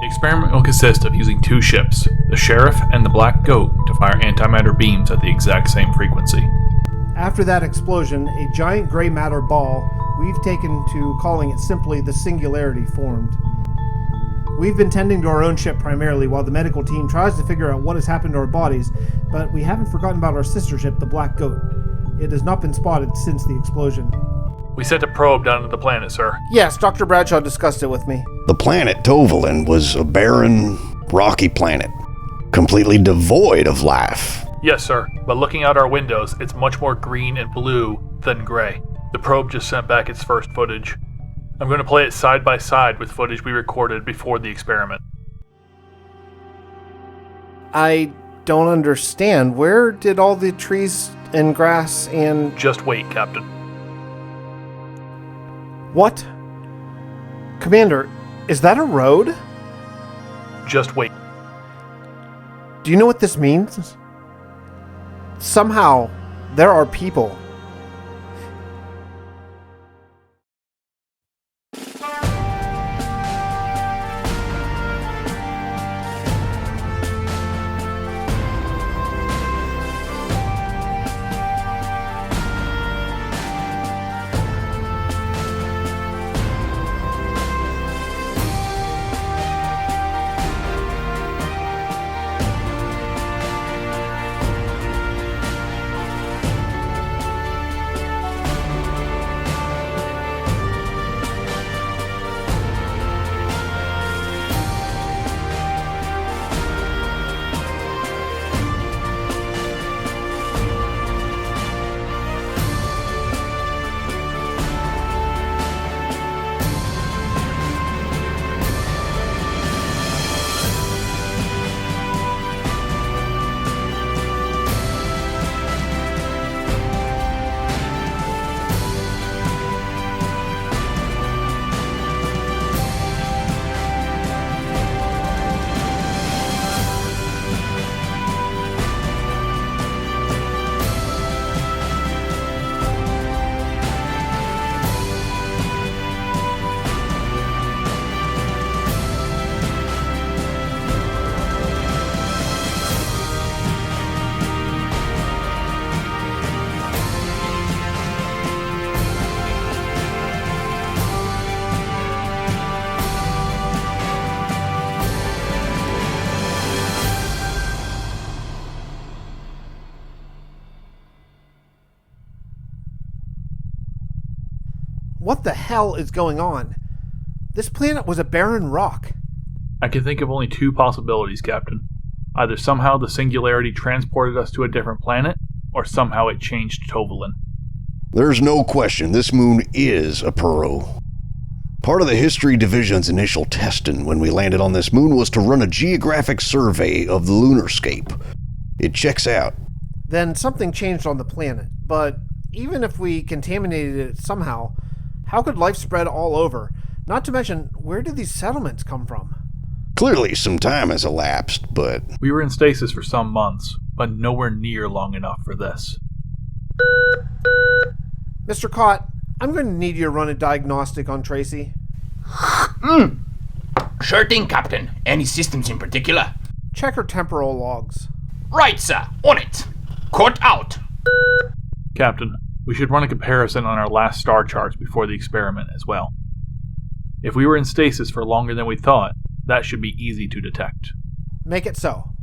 The experiment will consist of using two ships, the Sheriff and the Black Goat, to fire antimatter beams at the exact same frequency. After that explosion, a giant gray matter ball we've taken to calling it simply the Singularity formed. We've been tending to our own ship primarily while the medical team tries to figure out what has happened to our bodies, but we haven't forgotten about our sister ship, the Black Goat. It has not been spotted since the explosion. We sent a probe down to the planet, sir. Yes, Dr. Bradshaw discussed it with me. The planet Tovalin was a barren, rocky planet, completely devoid of life. Yes, sir, but looking out our windows, it's much more green and blue than gray. The probe just sent back its first footage. I'm going to play it side by side with footage we recorded before the experiment. I don't understand. Where did all the trees and grass and... Just wait, Captain. What? Commander, is that a road? Just wait. Do you know what this means? Somehow, there are people. What the hell is going on? This planet was a barren rock. I can think of only two possibilities, Captain. Either somehow the Singularity transported us to a different planet, or somehow it changed Tovalin. There's no question this moon is a Puro. Part of the History Division's initial testing when we landed on this moon was to run a geographic survey of the lunarscape. It checks out. Then something changed on the planet, but even if we contaminated it somehow, how could life spread all over? Not to mention, where did these settlements come from? Clearly some time has elapsed, but... We were in stasis for some months, but nowhere near long enough for this. Mr. Cott, I'm going to need you to run a diagnostic on Tracy. Sure thing, Captain. Any systems in particular? Check her temporal logs. Right, sir. On it. Cut out. Captain, we should run a comparison on our last star charts before the experiment as well. If we were in stasis for longer than we thought, that should be easy to detect. Make it so.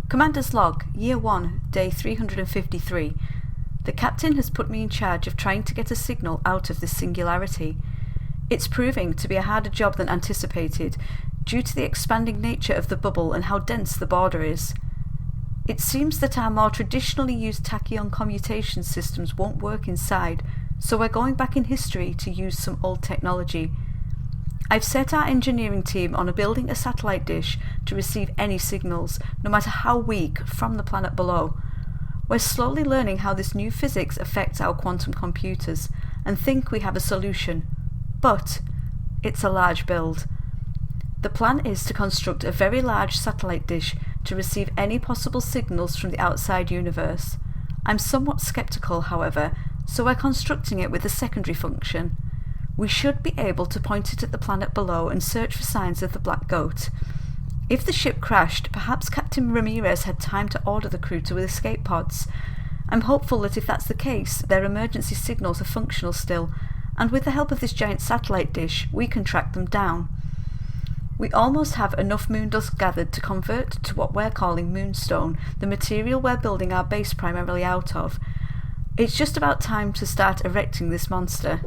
Commander's Log, Year 1, Day 353. The Captain has put me in charge of trying to get a signal out of this singularity. It's proving to be a harder job than anticipated, due to the expanding nature of the bubble and how dense the border is. It seems that our more traditionally used tachyon commutation systems won't work inside, so we're going back in history to use some old technology. I've set our engineering team on building a satellite dish to receive any signals, no matter how weak, from the planet below. We're slowly learning how this new physics affects our quantum computers, and think we have a solution. But it's a large build. The plan is to construct a very large satellite dish to receive any possible signals from the outside universe. I'm somewhat skeptical, however, so we're constructing it with a secondary function. We should be able to point it at the planet below and search for signs of the Black Goat. If the ship crashed, perhaps Captain Ramirez had time to order the crew to escape pods. I'm hopeful that if that's the case, their emergency signals are functional still, and with the help of this giant satellite dish, we can track them down. We almost have enough moon dust gathered to convert to what we're calling moonstone, the material we're building our base primarily out of. It's just about time to start erecting this monster.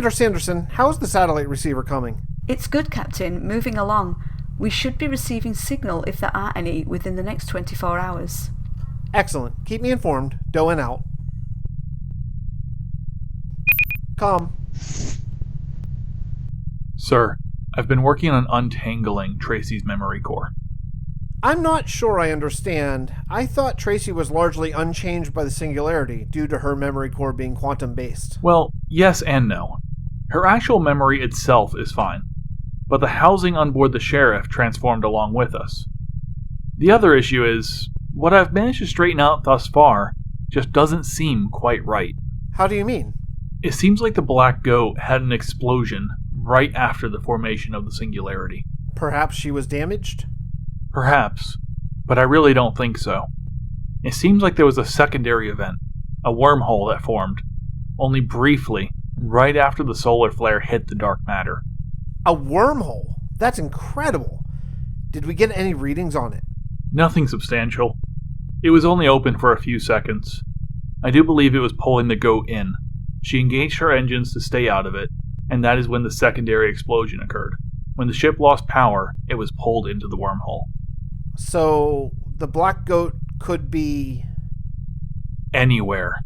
Commander Sanderson, how's the satellite receiver coming? It's good, Captain. Moving along. We should be receiving signal, if there are any, within the next 24 hours. Excellent. Keep me informed. Doen out. Com. Sir, I've been working on untangling Tracy's memory core. I'm not sure I understand. I thought Tracy was largely unchanged by the singularity due to her memory core being quantum-based. Well, yes and no. Her actual memory itself is fine, but the housing on board the Sheriff transformed along with us. The other issue is, what I've managed to straighten out thus far just doesn't seem quite right. How do you mean? It seems like the Black Goat had an explosion right after the formation of the singularity. Perhaps she was damaged? Perhaps, but I really don't think so. It seems like there was a secondary event, a wormhole that formed, only briefly, right after the solar flare hit the dark matter. A wormhole? That's incredible. Did we get any readings on it? Nothing substantial. It was only open for a few seconds. I do believe it was pulling the goat in. She engaged her engines to stay out of it, and that is when the secondary explosion occurred. When the ship lost power, it was pulled into the wormhole. So, the Black Goat could be... Anywhere.